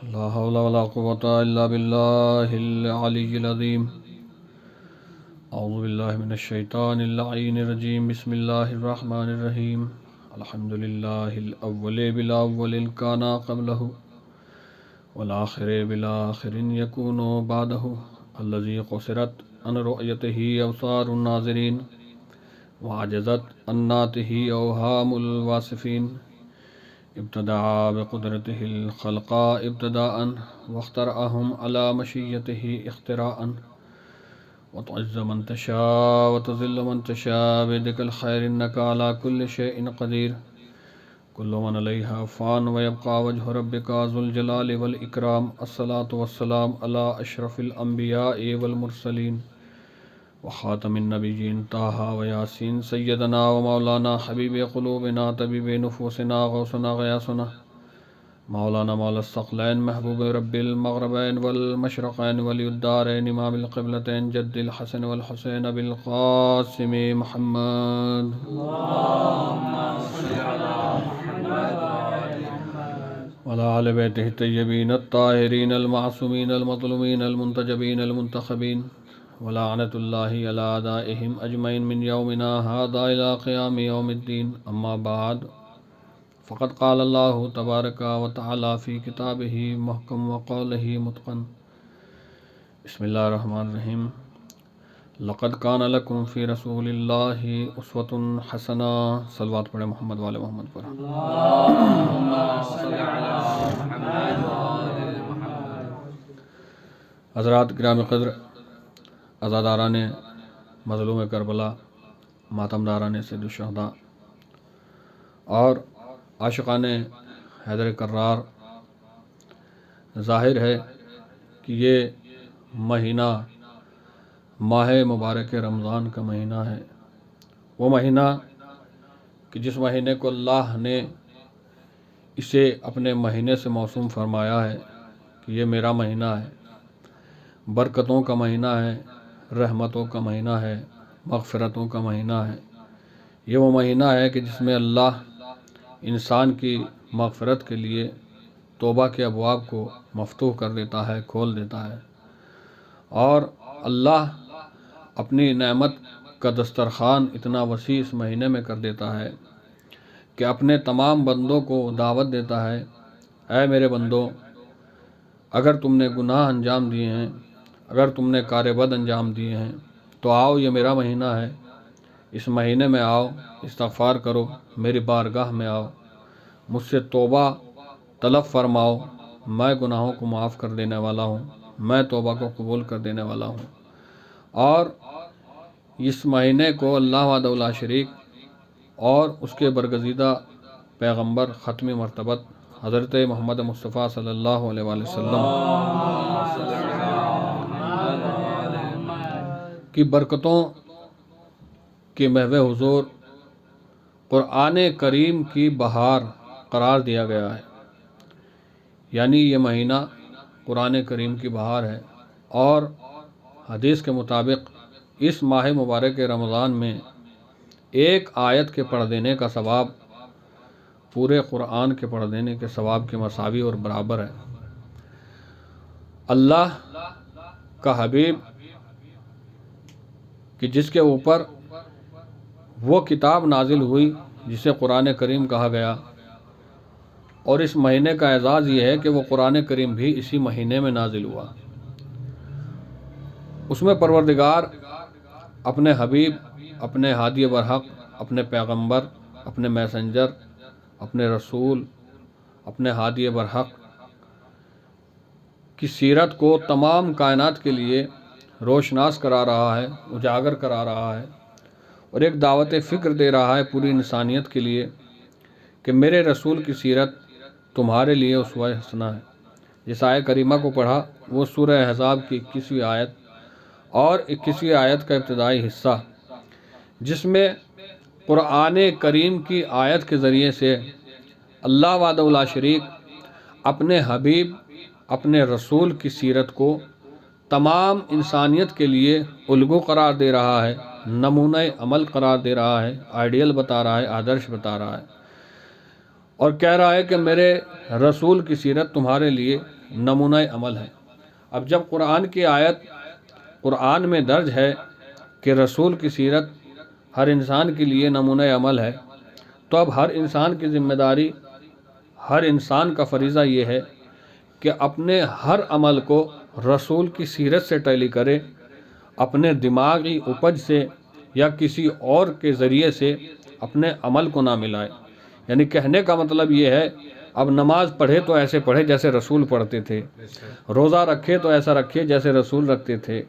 لا حول ولا قوة إلا بالله العلي العظيم. أعوذ بالله من الشيطان اللعين الرجيم. بسم الله الرحمن الرحيم. الحمد لله الأول بالأول كان قبله والآخر بالآخر يكون بعده الذي قصرت عن رؤيته أبصار الناظرين وعجزت عن ناته أوهام الواصفين. ابتدع بقدرته الخلق ابتداء واخترعهم على مشيته اختراء. وتعز من تشاء وتذل من تشاء بيدك الخير إنك على كل شيء قدير. كل من عليها فان ويبقى وجه ربك ذو الجلال والإكرام. الصلاة والسلام على أشرف الأنبياء والمرسلين وخاتم النبيين طه وياسين سيدنا ومولانا حبيب قلوبنا طبيب نفوسنا غوثنا غياثنا مولانا مولا الثقلين محبوب رب المغربين والمشرقين ولي الدارين إمام القبلتين جد الحسن والحسين بالقاسم محمد. اللهم صل على محمد وعلى آل بيته الطيبين الطاهرين المعصومين المظلومين المنتجبين المنتخبين ولعنة الله على أعدائهم أجمعين من يومنا هذا إلى قيام يوم الدين. أما بعد فقد قال الله تبارك وتعالى في كتابه محكم وقوله متقن. بسم الله الرحمن الرحيم. لقد كان لكم في رسول الله أسوة حسنة. صلوات پڑھیں محمد والے محمد پر. اللهم صل على محمد وآل محمد. حضرات گرامی قدر، عزاداران مظلوم کربلا، ماتمداران سید الشہداء اور عاشقان حیدر کرار، ظاہر ہے کہ یہ مہینہ ماہ مبارک رمضان کا مہینہ ہے. وہ مہینہ کہ جس مہینے کو اللہ نے اسے اپنے مہینے سے موسوم فرمایا ہے کہ یہ میرا مہینہ ہے، برکتوں کا مہینہ ہے، رحمتوں کا مہینہ ہے، مغفرتوں کا مہینہ ہے. یہ وہ مہینہ ہے کہ جس میں اللہ انسان کی مغفرت کے لیے توبہ کے ابواب کو مفتوح کر دیتا ہے، کھول دیتا ہے، اور اللہ اپنی نعمت کا دسترخوان اتنا وسیع اس مہینے میں کر دیتا ہے کہ اپنے تمام بندوں کو دعوت دیتا ہے، اے میرے بندو، اگر تم نے گناہ انجام دیے ہیں، اگر تم نے کار بد انجام دیے ہیں تو آؤ، یہ میرا مہینہ ہے، اس مہینے میں آؤ، استغفار کرو، میری بارگاہ میں آؤ، مجھ سے توبہ طلب فرماؤ، میں گناہوں کو معاف کر دینے والا ہوں، میں توبہ کو قبول کر دینے والا ہوں. اور اس مہینے کو اللہ وحدہ لا شریک اور اس کے برگزیدہ پیغمبر ختم مرتبت حضرت محمد مصطفیٰ صلی اللہ علیہ وآلہ وسلم کی برکتوں کے محو حضور قرآن کریم کی بہار قرار دیا گیا ہے. یعنی یہ مہینہ قرآن کریم کی بہار ہے، اور حدیث کے مطابق اس ماہ مبارک رمضان میں ایک آیت کے پڑھ دینے کا ثواب پورے قرآن کے پڑھ دینے کے ثواب کے مساوی اور برابر ہے. اللہ کا حبیب کہ جس کے اوپر وہ کتاب نازل ہوئی جسے قرآن کریم کہا گیا، اور اس مہینے کا اعزاز یہ ہے کہ وہ قرآن کریم بھی اسی مہینے میں نازل ہوا. اس میں پروردگار اپنے حبیب، اپنے ہادی برحق، اپنے پیغمبر، اپنے میسنجر، اپنے رسول، اپنے ہادی برحق کی سیرت کو تمام کائنات کے لیے روشناس کرا رہا ہے، اجاگر کرا رہا ہے، اور ایک دعوت فکر دے رہا ہے پوری انسانیت کے لیے کہ میرے رسول کی سیرت تمہارے لیے اسوہ حسنہ ہے. جس آیت کریمہ کو پڑھا وہ سورہ احزاب کی 21ویں آیت اور 21ویں آیت کا ابتدائی حصہ، جس میں قرآن کریم کی آیت کے ذریعے سے اللہ وحدہ لا شریک اپنے حبیب، اپنے رسول کی سیرت کو تمام انسانیت کے لیے الگو قرار دے رہا ہے، نمونہ عمل قرار دے رہا ہے، آئیڈیل بتا رہا ہے، آدرش بتا رہا ہے، اور کہہ رہا ہے کہ میرے رسول کی سیرت تمہارے لیے نمونہ عمل ہے۔ اب جب قرآن کی آیت قرآن میں درج ہے کہ رسول کی سیرت ہر انسان کے لیے نمونہ عمل ہے، تو اب ہر انسان کی ذمہ داری، ہر انسان کا فریضہ یہ ہے کہ اپنے ہر عمل کو رسول کی سیرت سے ٹیلی کرے، اپنے دماغی اپج سے یا کسی اور کے ذریعے سے اپنے عمل کو نہ ملائے۔ یعنی کہنے کا مطلب یہ ہے، اب نماز پڑھے تو ایسے پڑھے جیسے رسول پڑھتے تھے، روزہ رکھے تو ایسا رکھے جیسے رسول رکھتے تھے،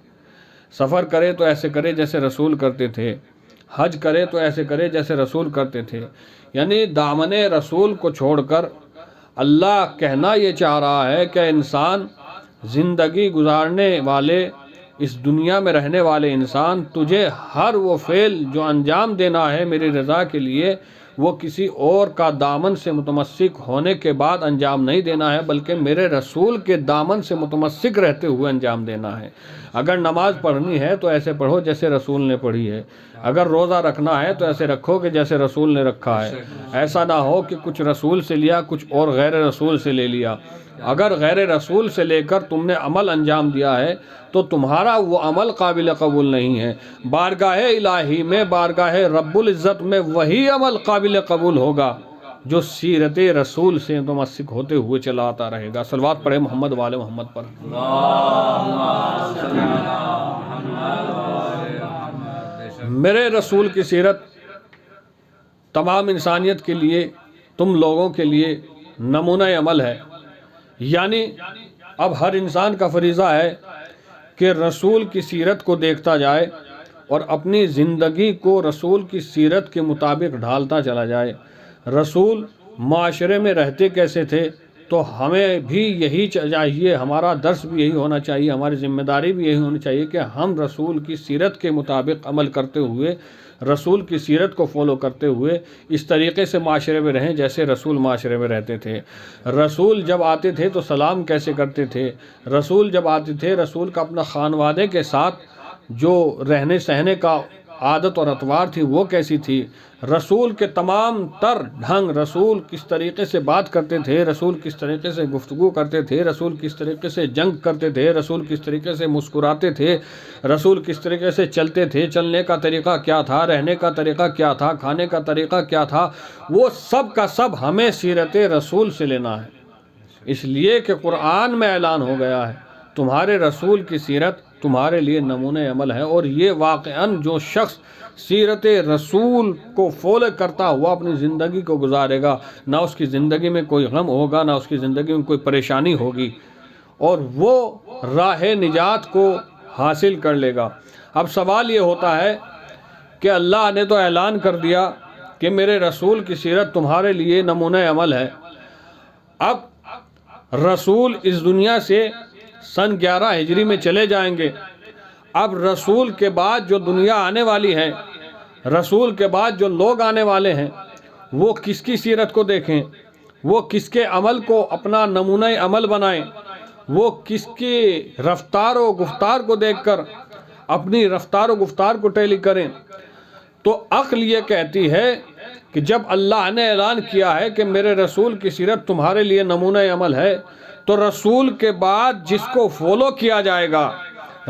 سفر کرے تو ایسے کرے جیسے رسول کرتے تھے، حج کرے تو ایسے کرے جیسے رسول کرتے تھے۔ یعنی دامن رسول کو چھوڑ کر اللہ کہنا یہ چاہ رہا ہے کہ انسان، زندگی گزارنے والے، اس دنیا میں رہنے والے انسان، تجھے ہر وہ فعل جو انجام دینا ہے میری رضا کے لیے، وہ کسی اور کا دامن سے متمسک ہونے کے بعد انجام نہیں دینا ہے، بلکہ میرے رسول کے دامن سے متمسک رہتے ہوئے انجام دینا ہے۔ اگر نماز پڑھنی ہے تو ایسے پڑھو جیسے رسول نے پڑھی ہے، اگر روزہ رکھنا ہے تو ایسے رکھو کہ جیسے رسول نے رکھا ہے۔ ایسا نہ ہو کہ کچھ رسول سے لیا، کچھ اور غیر رسول سے لے لیا۔ اگر غیر رسول سے لے کر تم نے عمل انجام دیا ہے تو تمہارا وہ عمل قابل قبول نہیں ہے۔ بارگاہ الہی میں، بارگاہ رب العزت میں وہی عمل قابل قبول ہوگا جو سیرت رسول سے متمسک ہوتے ہوئے چلا آتا رہے گا۔ صلوات پڑھے محمد وآل محمد پر۔ میرے رسول کی سیرت تمام انسانیت کے لیے، تم لوگوں کے لیے نمونہ عمل ہے۔ یعنی اب ہر انسان کا فریضہ ہے کہ رسول کی سیرت کو دیکھتا جائے اور اپنی زندگی کو رسول کی سیرت کے مطابق ڈھالتا چلا جائے۔ رسول معاشرے میں رہتے کیسے تھے، تو ہمیں بھی یہی چاہیے، ہمارا درس بھی یہی ہونا چاہیے، ہماری ذمہ داری بھی یہی ہونی چاہیے کہ ہم رسول کی سیرت کے مطابق عمل کرتے ہوئے، رسول کی سیرت کو فالو کرتے ہوئے اس طریقے سے معاشرے میں رہیں جیسے رسول معاشرے میں رہتے تھے۔ رسول جب آتے تھے تو سلام کیسے کرتے تھے، رسول جب آتے تھے رسول کا اپنا خانوادے کے ساتھ جو رہنے سہنے کا عادت اور اطوار تھی وہ کیسی تھی، رسول کے تمام تر ڈھنگ، رسول کس طریقے سے بات کرتے تھے، رسول کس طریقے سے گفتگو کرتے تھے، رسول کس طریقے سے جنگ کرتے تھے، رسول کس طریقے سے مسکراتے تھے، رسول کس طریقے سے چلتے تھے، چلنے کا طریقہ کیا تھا، رہنے کا طریقہ کیا تھا، کھانے کا طریقہ کیا تھا، وہ سب کا سب ہمیں سیرت رسول سے لینا ہے۔ اس لیے کہ قرآن میں اعلان ہو گیا ہے تمہارے رسول کی سیرت تمہارے لیے نمونہ عمل ہے، اور یہ واقعاً جو شخص سیرت رسول کو فالو کرتا ہوا اپنی زندگی کو گزارے گا، نہ اس کی زندگی میں کوئی غم ہوگا، نہ اس کی زندگی میں کوئی پریشانی ہوگی، اور وہ راہ نجات کو حاصل کر لے گا۔ اب سوال یہ ہوتا ہے کہ اللہ نے تو اعلان کر دیا کہ میرے رسول کی سیرت تمہارے لیے نمونہ عمل ہے۔ اب رسول اس دنیا سے سن 11 ہجری میں چلے جائیں گے۔ اب رسول کے بعد جو دنیا آنے والی ہے، رسول کے بعد جو لوگ آنے والے ہیں، وہ کس کی سیرت کو دیکھیں، وہ کس کے عمل کو اپنا نمونہ عمل بنائیں، وہ کس کی رفتار و گفتار کو دیکھ کر اپنی رفتار و گفتار کو ٹیلی کریں۔ تو عقل یہ کہتی ہے کہ جب اللہ نے اعلان کیا ہے کہ میرے رسول کی سیرت تمہارے لیے نمونہ عمل ہے، تو رسول کے بعد جس کو فالو کیا جائے گا،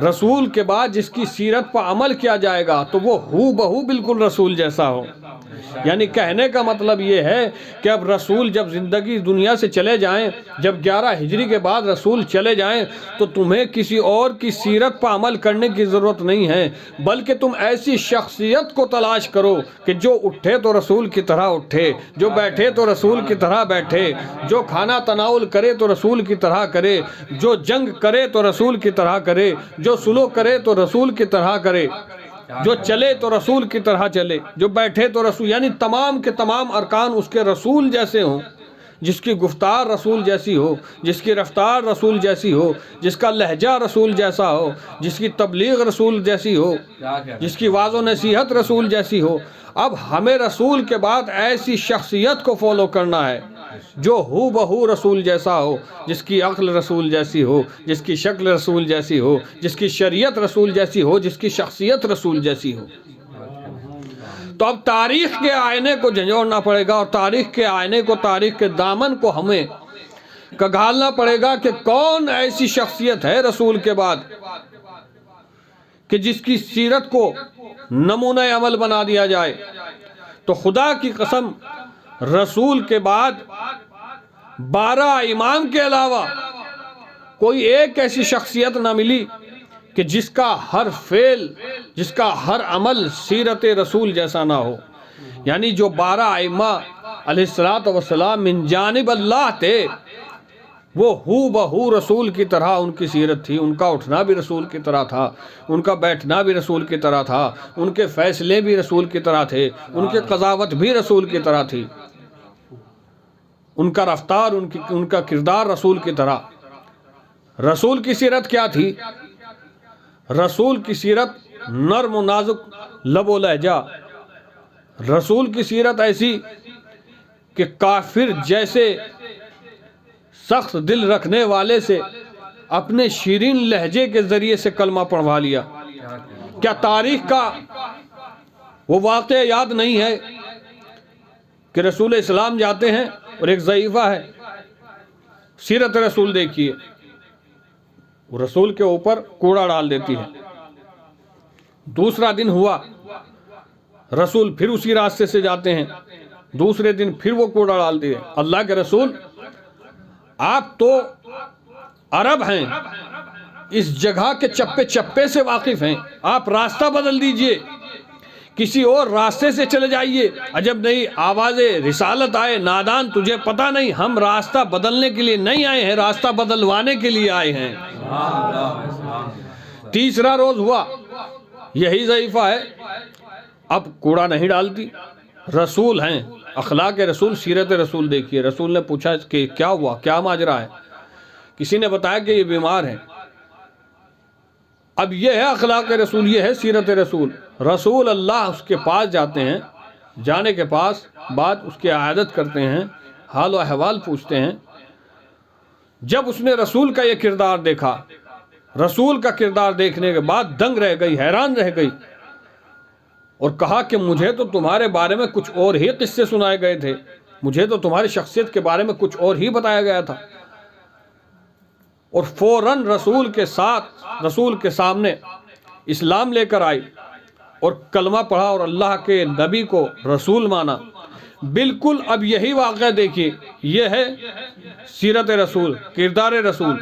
رسول کے بعد جس کی سیرت پر عمل کیا جائے گا، تو وہ ہو بہو بالکل رسول جیسا ہو۔ یعنی کہنے کا مطلب یہ ہے کہ اب رسول جب زندگی دنیا سے چلے جائیں، جب 11 ہجری کے بعد رسول چلے جائیں، تو تمہیں کسی اور کی سیرت پر عمل کرنے کی ضرورت نہیں ہے، بلکہ تم ایسی شخصیت کو تلاش کرو کہ جو اٹھے تو رسول کی طرح اٹھے، جو بیٹھے تو رسول کی طرح بیٹھے، جو کھانا تناول کرے تو رسول کی طرح کرے، جو جنگ کرے تو رسول کی طرح کرے، جو سلوک کرے تو رسول کی طرح کرے، جو چلے تو رسول کی طرح چلے، جو بیٹھے تو رسول، یعنی تمام کے تمام ارکان اس کے رسول جیسے ہوں، جس کی گفتار رسول جیسی ہو، جس کی رفتار رسول جیسی ہو، جس کا لہجہ رسول جیسا ہو، جس کی تبلیغ رسول جیسی ہو، جس کی واعظ و نصیحت رسول جیسی ہو۔ اب ہمیں رسول کے بعد ایسی شخصیت کو فالو کرنا ہے جو ہو بہو رسول جیسا ہو، جس کی عقل رسول جیسی ہو، جس کی شکل رسول جیسی ہو، جس کی شریعت رسول جیسی ہو، جس کی شخصیت رسول جیسی ہو۔ تو اب تاریخ کے آئینے کو جھنجھوڑنا پڑے گا، اور تاریخ کے آئینے کو، تاریخ کے دامن کو ہمیں کگالنا پڑے گا کہ کون ایسی شخصیت ہے رسول کے بعد کہ جس کی سیرت کو نمونہ عمل بنا دیا جائے. تو خدا کی قسم رسول کے بعد 12 امام کے علاوہ کوئی ایک ایسی شخصیت نہ ملی کہ جس کا ہر فعل، جس کا ہر عمل سیرت رسول جیسا نہ ہو. یعنی جو 12 ائمہ علیہ الصلوۃ والسلام من جانب اللہ تھے، وہ ہو بہو رسول کی طرح ان کی سیرت تھی. ان کا اٹھنا بھی رسول کی طرح تھا، ان کا بیٹھنا بھی رسول کی طرح تھا، ان کے فیصلے بھی رسول کی طرح تھے، ان کی قضاوت بھی رسول کی طرح تھی، ان کا رفتار، ان کا کردار رسول کی طرح. رسول کی سیرت کیا تھی؟ رسول کی سیرت نرم و نازک لب و لہجہ. رسول کی سیرت ایسی کہ کافر جیسے سخت دل رکھنے والے سے اپنے شیرین لہجے کے ذریعے سے کلمہ پڑھوا لیا. کیا تاریخ کا وہ واقعہ یاد نہیں ہے کہ رسول اسلام جاتے ہیں اور ایک ضعیفہ ہے، سیرت رسول دیکھیے، وہ رسول کے اوپر کوڑا ڈال دیتی ہے. دوسرا دن ہوا، رسول پھر اسی راستے سے جاتے ہیں، دوسرے دن پھر وہ کوڑا ڈال دیے. اللہ کے رسول، آپ تو عرب ہیں، اس جگہ کے چپے چپے سے واقف ہیں، آپ راستہ بدل دیجئے، کسی اور راستے سے چلے جائیے. عجب نہیں، آواز رسالت آئے، نادان تجھے پتہ نہیں، ہم راستہ بدلنے کے لیے نہیں آئے ہیں، راستہ بدلوانے کے لیے آئے ہیں. تیسرا روز ہوا، یہی ضعیفہ ہے، اب کوڑا نہیں ڈالتی. رسول ہیں، اخلاق رسول، سیرت رسول دیکھیے. رسول نے پوچھا کہ کیا ہوا، کیا ماجرا ہے؟ کسی نے بتایا کہ یہ بیمار ہے. اب یہ ہے اخلاق رسول، یہ ہے سیرت رسول. رسول اللہ اس کے پاس جاتے ہیں، جانے کے پاس بعد اس کی عیادت کرتے ہیں، حال و احوال پوچھتے ہیں. جب اس نے رسول کا یہ کردار دیکھا، رسول کا کردار دیکھنے کے بعد دنگ رہ گئی، حیران رہ گئی، اور کہا کہ مجھے تو تمہارے بارے میں کچھ اور ہی قصے سنائے گئے تھے، مجھے تو تمہاری شخصیت کے بارے میں کچھ اور ہی بتایا گیا تھا. اور فوراً رسول کے ساتھ، رسول کے سامنے اسلام لے کر آئی اور کلمہ پڑھا اور اللہ کے نبی کو رسول مانا. بالکل اب یہی واقعہ دیکھیے، یہ ہے سیرت رسول، کردار رسول.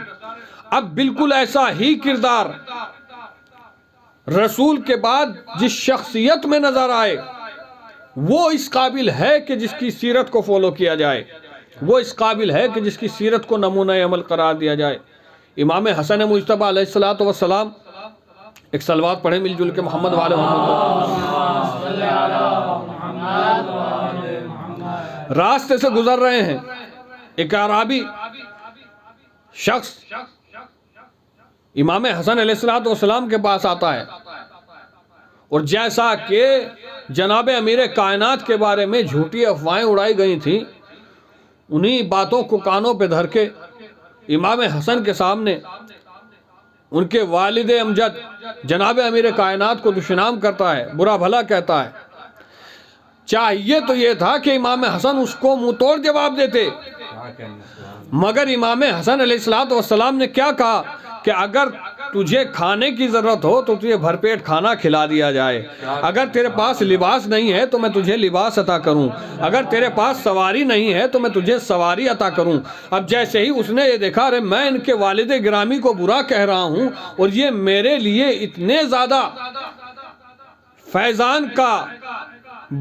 اب بالکل ایسا ہی کردار رسول کے بعد جس شخصیت میں نظر آئے، وہ اس قابل ہے کہ جس کی سیرت کو فالو کیا جائے، وہ اس قابل ہے کہ جس کی سیرت کو نمونہ عمل قرار دیا جائے. امام حسن مجتبیٰ علیہ الصلوۃ والسلام، ایک صلوات پڑھیں مل جل کے محمد والے محمد. راستے سے گزر رہے ہیں، ایک اعرابی شخص امام حسن علیہ الصلوۃ والسلام کے پاس آتا ہے، اور جیسا کہ جناب امیر کائنات کے بارے میں جھوٹی افواہیں اڑائی گئی تھیں، انہی باتوں کو کانوں پہ دھر کے امام حسن کے سامنے ان کے والد امجد جناب امیر کائنات کو دشنام کرتا ہے، برا بھلا کہتا ہے. چاہیے تو یہ تھا کہ امام حسن اس کو منہ توڑ جواب دیتے، مگر امام حسن علیہ الصلوۃ والسلام نے کیا کہا کہ اگر تجھے کھانے کی ضرورت ہو تو تجھے بھرپیٹ کھانا کھلا دیا جائے، اگر تیرے پاس لباس نہیں ہے تو میں تجھے لباس عطا کروں، اگر تیرے پاس سواری نہیں ہے تو میں تجھے سواری عطا کروں. اب جیسے ہی اس نے یہ دیکھا، ارے میں ان کے والد گرامی کو برا کہہ رہا ہوں اور یہ میرے لیے اتنے زیادہ فیضان کا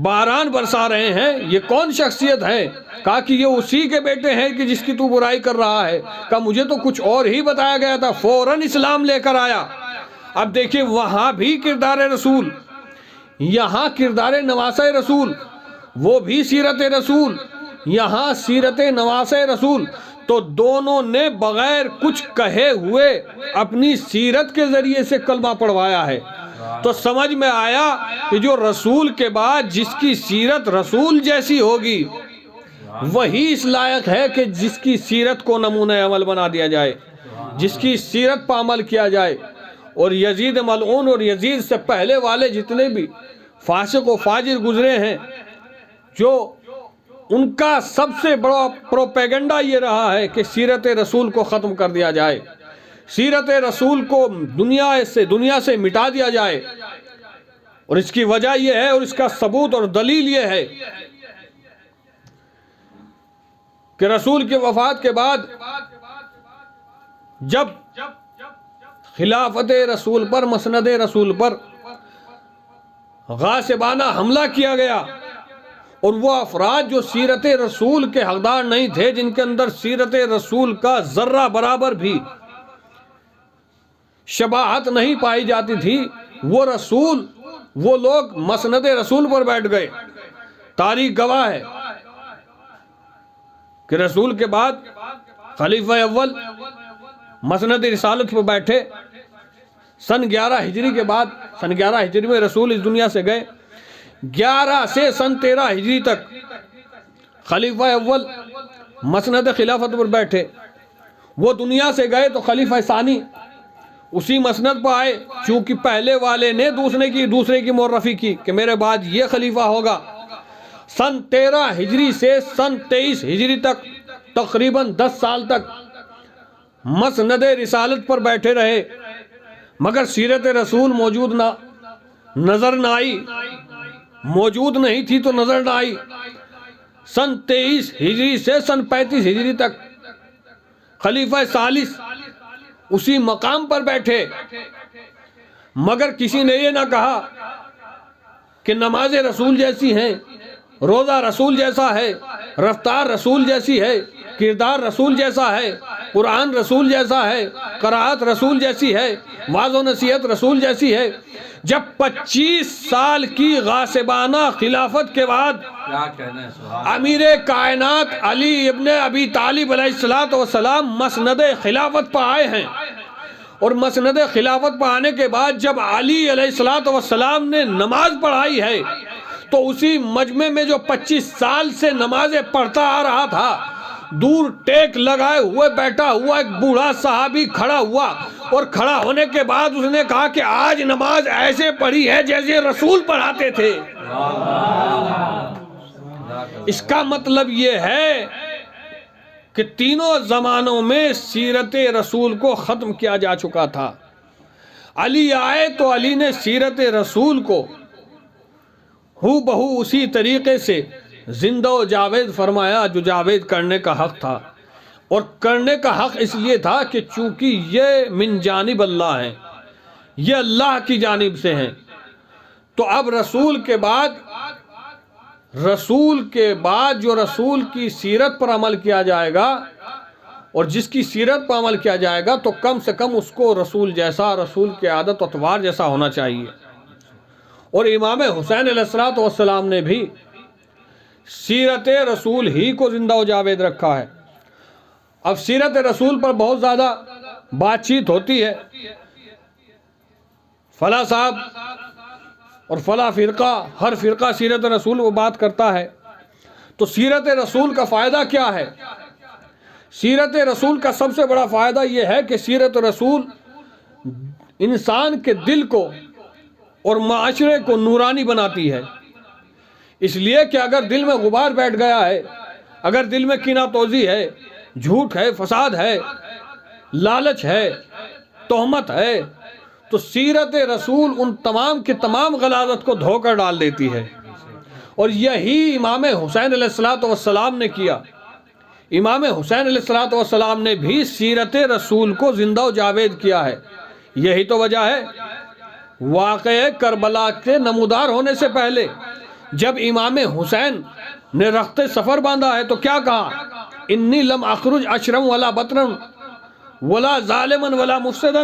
باران برسا رہے ہیں، یہ کون شخصیت ہے؟ کہا کہ یہ اسی کے بیٹے ہیں کہ جس کی تو برائی کر رہا ہے. کہا مجھے تو کچھ اور ہی بتایا گیا تھا. فوراً اسلام لے کر آیا. اب دیکھیں وہاں بھی کردار رسول، یہاں کردار نواسہ رسول، وہ بھی سیرت رسول، یہاں سیرت نواسہ رسول. تو دونوں نے بغیر کچھ کہے ہوئے اپنی سیرت کے ذریعے سے کلمہ پڑھوایا ہے. تو سمجھ میں آیا کہ جو رسول کے بعد جس کی سیرت رسول جیسی ہوگی، وہی اس لائق ہے کہ جس کی سیرت کو نمونہ عمل بنا دیا جائے، جس کی سیرت پر عمل کیا جائے. اور یزید ملعون اور یزید سے پہلے والے جتنے بھی فاسق و فاجر گزرے ہیں، جو ان کا سب سے بڑا پروپیگنڈا یہ رہا ہے کہ سیرت رسول کو ختم کر دیا جائے، سیرت رسول کو دنیا سے مٹا دیا جائے. اور اس کی وجہ یہ ہے اور اس کا ثبوت اور دلیل یہ ہے کہ رسول کی وفات کے بعد جب خلافت رسول پر، مسند رسول پر غاصبانہ حملہ کیا گیا اور وہ افراد جو سیرت رسول کے حقدار نہیں تھے، جن کے اندر سیرت رسول کا ذرہ برابر بھی شباہت نہیں پائی جاتی تھی، وہ لوگ مسند رسول پر بیٹھ گئے. تاریخ گواہ ہے کہ رسول کے بعد خلیفہ اول مسند رسالت پر بیٹھے. سن 11 ہجری کے بعد، سن 11 ہجری میں رسول اس دنیا سے گئے. 11 سے سن 13 ہجری تک خلیفہ اول مسند خلافت پر بیٹھے. وہ دنیا سے گئے تو خلیفہ ثانی اسی مسند پر آئے، چونکہ پہلے والے نے دوسرے کی معرفی کی کہ میرے بعد یہ خلیفہ ہوگا. سن 13 ہجری سے سن 23 ہجری تک تقریباً 10 سال تک مسند رسالت پر بیٹھے رہے، مگر سیرت رسول نظر نہ آئی، موجود نہیں تھی تو نظر نہ آئی. سن 23 ہجری سے سن 35 ہجری تک خلیفہ ثالث اسی مقام پر بیٹھے، مگر کسی نے یہ نہ کہا کہ نماز رسول جیسی ہیں، روزہ رسول جیسا ہے، رفتار رسول جیسی ہے، کردار رسول جیسا ہے، قرآن رسول جیسا ہے، قرأت رسول جیسی ہے، واعظ و نصیحت رسول جیسی ہے. جب 25 سال کی غاصبانہ خلافت کے بعد امیر کائنات علی ابن ابی طالب علیہ السلام مسند خلافت پر آئے ہیں، اور مسند خلافت پر آنے کے بعد جب علی علیہ السلام نے نماز پڑھائی ہے تو اسی مجمع میں جو 25 سال سے نمازیں پڑھتا آ رہا تھا، دور ٹیک لگائے ہوئے بیٹھا ہوا ایک بوڑھا صحابی کھڑا ہوا، اور کھڑا ہونے کے بعد اس نے کہا کہ آج نماز ایسے پڑھی ہے جیسے رسول پڑھاتے تھے. اس کا مطلب یہ ہے کہ تینوں زمانوں میں سیرت رسول کو ختم کیا جا چکا تھا. علی آئے تو علی نے سیرت رسول کو ہو بہو اسی طریقے سے زندہ و جاوید فرمایا جو جاوید کرنے کا حق تھا. اور کرنے کا حق اس لیے تھا کہ چونکہ یہ من جانب اللہ ہیں، یہ اللہ کی جانب سے ہیں. تو اب رسول کے بعد جو رسول کی سیرت پر عمل کیا جائے گا، اور جس کی سیرت پر عمل کیا جائے گا تو کم سے کم اس کو رسول جیسا، رسول کی عادت و اطوار جیسا ہونا چاہیے. اور امام حسین علیہ السلام نے بھی سیرت رسول ہی کو زندہ و جاوید رکھا ہے. اب سیرت رسول پر بہت زیادہ بات چیت ہوتی ہے، فلاں صاحب اور فلاں فرقہ، ہر فرقہ سیرت رسول وہ بات کرتا ہے. تو سیرت رسول کا فائدہ کیا ہے؟ سیرت رسول کا سب سے بڑا فائدہ یہ ہے کہ سیرت رسول انسان کے دل کو اور معاشرے کو نورانی بناتی ہے. اس لیے کہ اگر دل میں غبار بیٹھ گیا ہے، اگر دل میں کینہ توزی ہے، جھوٹ ہے، فساد ہے، لالچ ہے، تہمت ہے، تو سیرت رسول ان تمام کے تمام غلاظت کو دھو کر ڈال دیتی ہے. اور یہی امام حسین علیہ السلام نے کیا. امام حسین علیہ السلام نے بھی سیرت رسول کو زندہ و جاوید کیا ہے. یہی تو وجہ ہے واقعہ کربلا کے نمودار ہونے سے پہلے جب امام حسین نے رخت سفر باندھا ہے تو کیا کہا؟ انی لم اخرج اشرم ولا بطرن ولا ظالما ولا مفسدا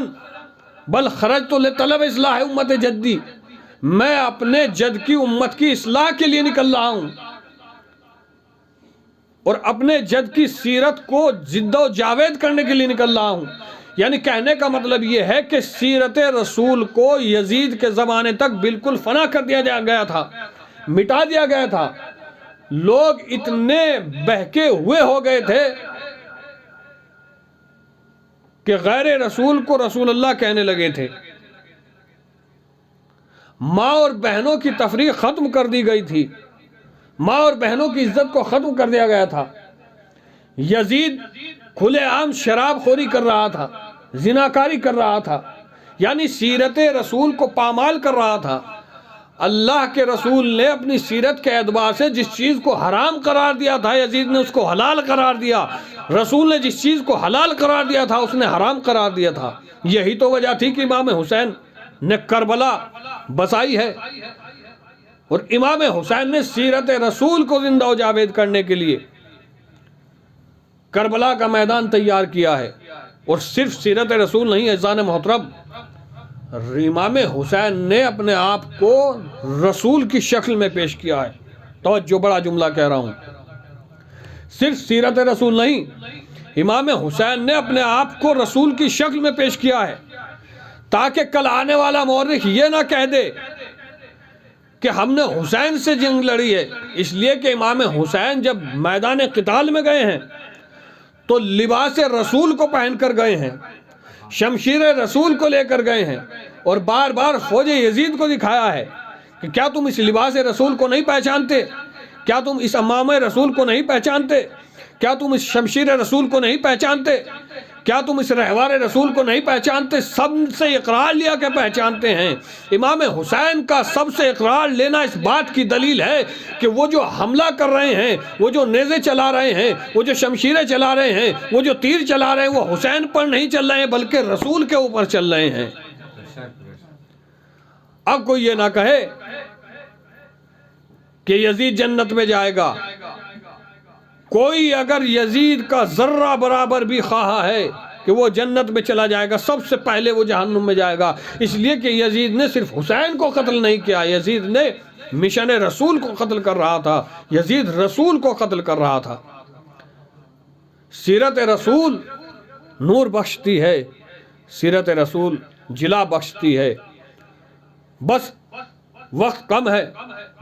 بل خرجت لطلب اصلاح امت جدی. میں اپنے جد کی امت کی اصلاح کے لیے نکل رہا ہوں اور اپنے جد کی سیرت کو زندہ و جاوید کرنے کے لیے نکل رہا ہوں. یعنی کہنے کا مطلب یہ ہے کہ سیرت رسول کو یزید کے زمانے تک بالکل فنا کر دیا گیا تھا، مٹا دیا گیا تھا. لوگ اتنے بہکے ہوئے ہو گئے تھے کہ غیر رسول کو رسول اللہ کہنے لگے تھے. ماں اور بہنوں کی تفریق ختم کر دی گئی تھی. ماں اور بہنوں کی عزت کو ختم کر دیا گیا تھا، یزید کھلے عام شراب خوری کر رہا تھا، زناکاری کر رہا تھا، یعنی سیرت رسول کو پامال کر رہا تھا۔ اللہ کے رسول نے اپنی سیرت کے اعتبار سے جس چیز کو حرام قرار دیا تھا، یزید نے اس کو حلال قرار دیا۔ رسول نے جس چیز کو حلال قرار دیا تھا، اس نے حرام قرار دیا تھا۔ یہی تو وجہ تھی کہ امام حسین نے کربلا بسائی ہے، اور امام حسین نے سیرت رسول کو زندہ و جاوید کرنے کے لیے کربلا کا میدان تیار کیا ہے۔ اور صرف سیرت رسول نہیں، عزیزان محترم، امام حسین نے اپنے آپ کو رسول کی شکل میں پیش کیا ہے۔ توجہ، بڑا جملہ کہہ رہا ہوں، صرف سیرت رسول نہیں، امام حسین نے اپنے آپ کو رسول کی شکل میں پیش کیا ہے، تاکہ کل آنے والا مورخ یہ نہ کہہ دے کہ ہم نے حسین سے جنگ لڑی ہے۔ اس لیے کہ امام حسین جب میدان قتال میں گئے ہیں تو لباس رسول کو پہن کر گئے ہیں، شمشیر رسول کو لے کر گئے ہیں، اور بار بار فوج یزید کو دکھایا ہے کہ کیا تم اس لباس رسول کو نہیں پہچانتے؟ کیا تم اس امامہ رسول کو نہیں پہچانتے؟ کیا تم اس شمشیر رسول کو نہیں پہچانتے؟ کیا تم اس رہوار رسول کو نہیں پہچانتے؟ سب سے اقرار لیا کہ پہچانتے ہیں۔ امام حسین کا سب سے اقرار لینا اس بات کی دلیل ہے کہ وہ جو حملہ کر رہے ہیں، وہ جو نیزے چلا رہے ہیں، وہ جو شمشیریں چلا رہے ہیں، وہ جو تیر چلا رہے ہیں، وہ حسین پر نہیں چل رہے ہیں بلکہ رسول کے اوپر چل رہے ہیں۔ اب کوئی یہ نہ کہے کہ یزید جنت میں جائے گا۔ کوئی اگر یزید کا ذرہ برابر بھی خواہا ہے کہ وہ جنت میں چلا جائے گا، سب سے پہلے وہ جہنم میں جائے گا، اس لیے کہ یزید نے صرف حسین کو قتل نہیں کیا، یزید نے مشن رسول کو قتل کر رہا تھا، یزید رسول کو قتل کر رہا تھا۔ سیرت رسول نور بخشتی ہے، سیرت رسول جلا بخشتی ہے۔ بس وقت کم ہے،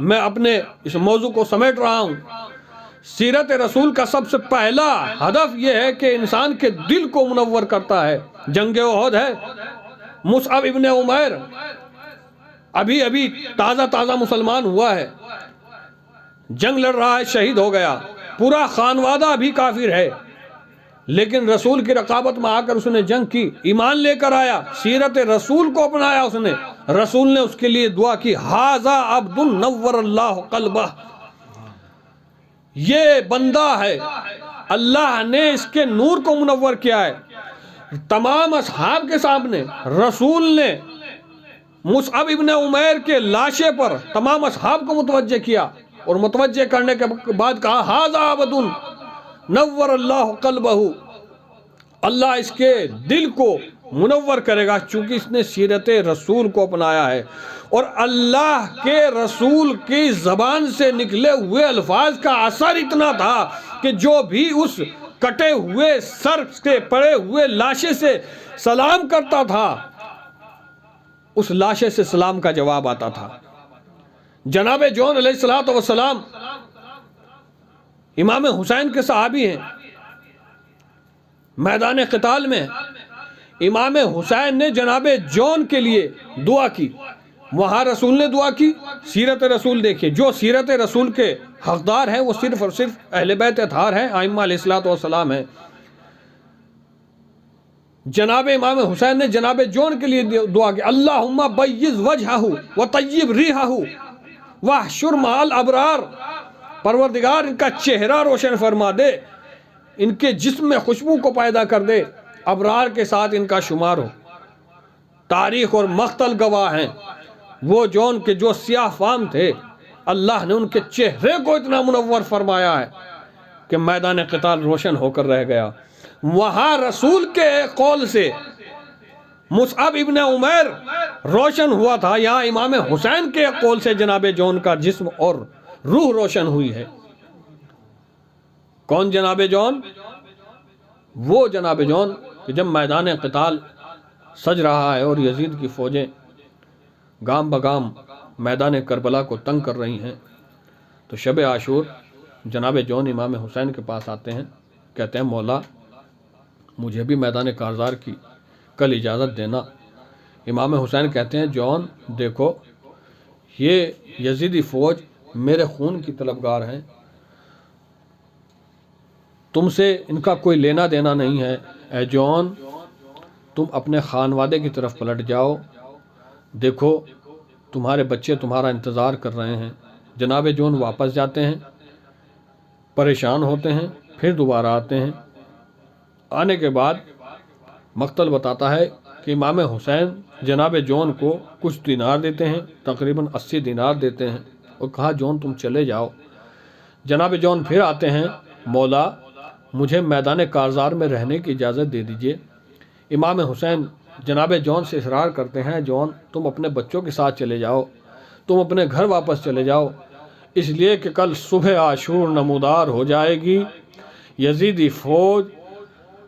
میں اپنے اس موضوع کو سمیٹ رہا ہوں۔ سیرت رسول کا سب سے پہلا ہدف یہ ہے کہ انسان کے دل کو منور کرتا ہے۔ جنگ احد ہے، مصعب ابن عمیر ابھی تازہ مسلمان ہوا ہے، جنگ لڑ رہا ہے، شہید ہو گیا، پورا خانوادہ ابھی کافر ہے، لیکن رسول کی رقابت میں آ کر اس نے جنگ کی، ایمان لے کر آیا، سیرت رسول کو اپنایا اس نے۔ رسول نے اس کے لیے دعا کی، ھذا عبد نور اللہ قلبہ، یہ بندہ ہے، اللہ نے اس کے نور کو منور کیا ہے۔ تمام اصحاب کے سامنے رسول نے مصعب ابن عمیر کے لاشے پر تمام اصحاب کو متوجہ کیا، اور متوجہ کرنے کے بعد کہا، ھذا عبد نور اللہ قلبہ، اللہ اس کے دل کو منور کرے گا، چونکہ اس نے سیرت رسول کو اپنایا ہے۔ اور اللہ کے رسول کی زبان سے نکلے ہوئے الفاظ کا اثر اتنا تھا کہ جو بھی اس کٹے ہوئے سر کے پڑے ہوئے لاشے سے سلام کرتا تھا، اس لاشے سے سلام کا جواب آتا تھا۔ جناب جون علیہ السلام امام حسین کے صحابی ہیں، میدان قتال میں امام حسین نے جناب جون کے لیے دعا کی، وہاں رسول نے دعا کی۔ سیرت رسول دیکھیے، جو سیرت رسول کے حقدار ہیں وہ صرف اور صرف اہل بیت اطہار ہیں، ائمہ علیہ السلام ہیں۔ جناب امام حسین نے جناب جون کے لیے دعا کی، اللہم بیض وجہہ وطیب ریحہ واحشر مع الابرار، پروردگار ان کا چہرہ روشن فرما دے، ان کے جسم میں خوشبو کو پیدا کر دے، ابرار کے ساتھ ان کا شمار ہو۔ تاریخ اور مقتل گواہ ہیں، وہ جون کے جو سیاہ فام تھے، اللہ نے ان کے چہرے کو اتنا منور فرمایا ہے کہ میدان قتال روشن ہو کر رہ گیا۔ وہاں رسول کے قول سے مصعب ابن عمیر روشن ہوا تھا، یہاں امام حسین کے قول سے جناب جون کا جسم اور روح روشن ہوئی ہے۔ کون جناب جون؟ وہ جناب جون کہ جب میدان قتال سج رہا ہے اور یزید کی فوجیں گام بگام میدان کربلا کو تنگ کر رہی ہیں، تو شب عاشور جناب جون امام حسین کے پاس آتے ہیں، کہتے ہیں مولا مجھے بھی میدان کارزار کی کل اجازت دینا۔ امام حسین کہتے ہیں جون دیکھو، یہ یزیدی فوج میرے خون کی طلبگار ہیں، تم سے ان کا کوئی لینا دینا نہیں ہے۔ اے جون، تم اپنے خانوادے کی طرف پلٹ جاؤ، دیکھو تمہارے بچے تمہارا انتظار کر رہے ہیں۔ جناب جون واپس جاتے ہیں، پریشان ہوتے ہیں، پھر دوبارہ آتے ہیں۔ آنے کے بعد مقتل بتاتا ہے کہ امام حسین جناب جون کو کچھ دینار دیتے ہیں، تقریباً 80 دینار دیتے ہیں، اور کہا جون تم چلے جاؤ۔ جناب جون پھر آتے ہیں، مولا مجھے میدان کارزار میں رہنے کی اجازت دے دیجئے۔ امام حسین جناب جون سے اصرار کرتے ہیں، جون تم اپنے بچوں کے ساتھ چلے جاؤ، تم اپنے گھر واپس چلے جاؤ، اس لیے کہ کل صبح عاشور نمودار ہو جائے گی، یزیدی فوج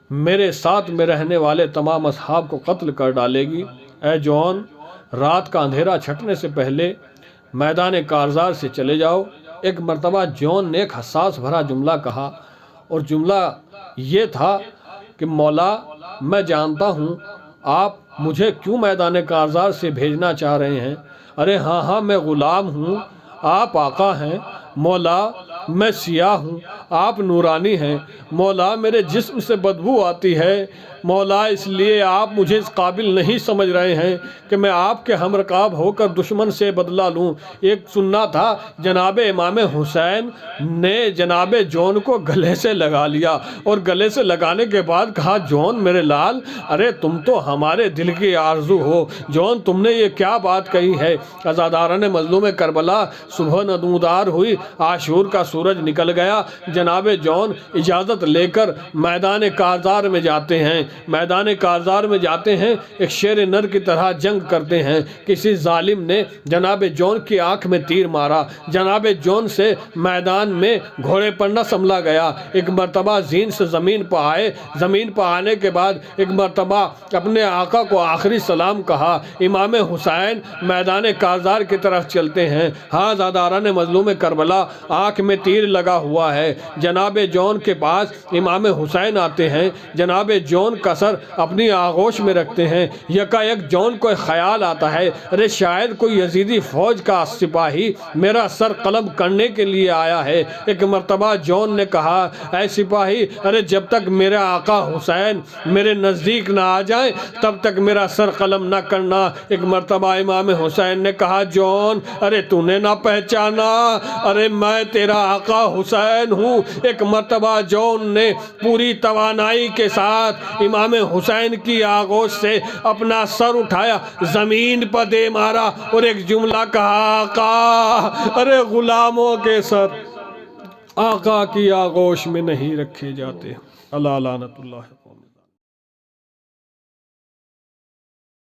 میرے ساتھ میں رہنے والے تمام اصحاب کو قتل کر ڈالے گی۔ اے جون، رات کا اندھیرا چھٹنے سے پہلے میدان کارزار سے چلے جاؤ۔ ایک مرتبہ جون نے ایک حساس بھرا جملہ کہا، اور جملہ یہ تھا کہ مولا میں جانتا ہوں آپ مجھے کیوں میدان کارزار سے بھیجنا چاہ رہے ہیں۔ ارے ہاں میں غلام ہوں، آپ آقا ہیں۔ مولا میں سیاہ ہوں، آپ نورانی ہیں۔ مولا میرے جسم سے بدبو آتی ہے۔ مولا اس لیے آپ مجھے اس قابل نہیں سمجھ رہے ہیں کہ میں آپ کے ہم رکاب ہو کر دشمن سے بدلہ لوں۔ ایک سننا تھا جناب امام حسین نے جناب جون کو گلے سے لگا لیا، اور گلے سے لگانے کے بعد کہا جون میرے لال، ارے تم تو ہمارے دل کی آرزو ہو، جون تم نے یہ کیا بات کہی ہے۔ عزاداران مظلوم کربلا صبح نمودار ہوئی، عاشور کا سورج نکل گیا، جناب جون اجازت لے کر میدان کارزار میں جاتے ہیں۔ میدان کارزار میں جاتے ہیں، ایک شیر نر کی طرح جنگ کرتے ہیں۔ کسی ظالم نے جناب جون کی آنکھ میں تیر مارا، جناب جون سے میدان میں گھوڑے پر نہ سنبھلا گیا۔ ایک مرتبہ زین سے زمین پر آئے، زمین پر آنے کے بعد ایک مرتبہ اپنے آقا کو آخری سلام کہا۔ امام حسین میدان کارزار کی طرف چلتے ہیں۔ ہاں عزاداران مظلوم کربلا، آنکھ میں تیر لگا ہوا ہے۔ جناب جون کے پاس امام حسین آتے ہیں، جناب جون کا سر اپنی آغوش میں رکھتے ہیں۔ یکا یک جون کو خیال آتا ہے، ارے شاید کوئی یزیدی فوج کا سپاہی میرا سر قلم کرنے کے لیے آیا ہے۔ ایک مرتبہ جون نے کہا، اے سپاہی، ارے جب تک میرا آقا حسین میرے نزدیک نہ آ جائیں تب تک میرا سر قلم نہ کرنا۔ ایک مرتبہ امام حسین نے کہا، جون ارے تو نے نہ پہچانا، ارے میں تیرا آقا حسین ہوں۔ ایک مرتبہ جون نے پوری توانائی کے ساتھ امام حسین کی آغوش سے اپنا سر اٹھایا، زمین پر دے مارا، اور ایک جملہ کہا، آقا ارے غلاموں کے سر آقا کی آغوش میں نہیں رکھے جاتے۔ اللہ لعنت اللہ۔